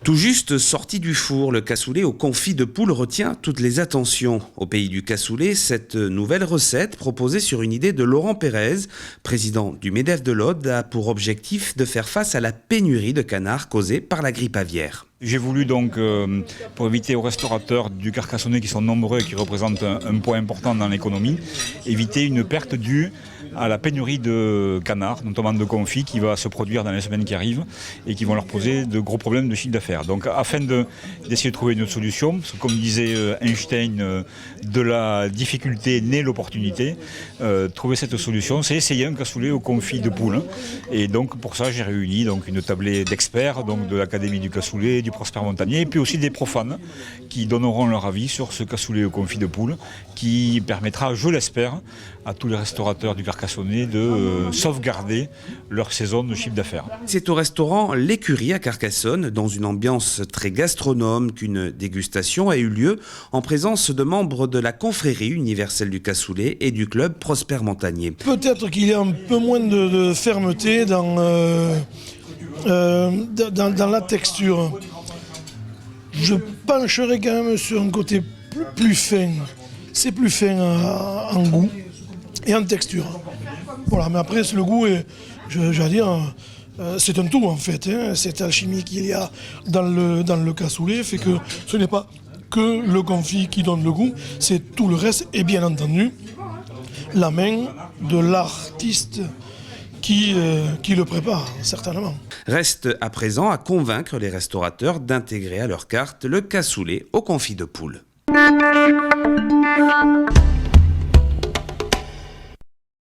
Tout juste sorti du four, le cassoulet au confit de poule retient toutes les attentions. Au pays du cassoulet, cette nouvelle recette, proposée sur une idée de Laurent Pérez, président du MEDEF de l'Aude, a pour objectif de faire face à la pénurie de canards causée par la grippe aviaire. J'ai voulu donc, pour éviter aux restaurateurs du Carcassonnais qui sont nombreux et qui représentent un poids important dans l'économie, éviter une perte due à la pénurie de canards, notamment de confits, qui va se produire dans les semaines qui arrivent et qui vont leur poser de gros problèmes de chiffre d'affaires. Donc afin d'essayer de trouver une autre solution, parce que comme disait Einstein, de la difficulté naît l'opportunité, trouver cette solution, c'est essayer un cassoulet au confit de poule. Et donc pour ça j'ai réuni donc, une tablée d'experts donc, de l'Académie du cassoulet, du Prosper Montagnier, et puis aussi des profanes qui donneront leur avis sur ce cassoulet au confit de poule, qui permettra, je l'espère, à tous les restaurateurs du Carcassonnais de sauvegarder leur saison de chiffre d'affaires. C'est au restaurant L'Écurie à Carcassonne, dans une ambiance très gastronome, qu'une dégustation a eu lieu en présence de membres de la confrérie universelle du cassoulet et du club Prosper Montagnier. Peut-être qu'il y a un peu moins de fermeté dans la texture. Je pencherais quand même sur un côté plus fin. C'est plus fin en goût et en texture. Voilà, mais après, le goût, j'allais dire, c'est un tout en fait. Cette alchimie qu'il y a dans le cassoulet fait que ce n'est pas que le confit qui donne le goût, c'est tout le reste et bien entendu la main de l'artiste qui le prépare, certainement. Reste à présent à convaincre les restaurateurs d'intégrer à leur carte le cassoulet au confit de poule.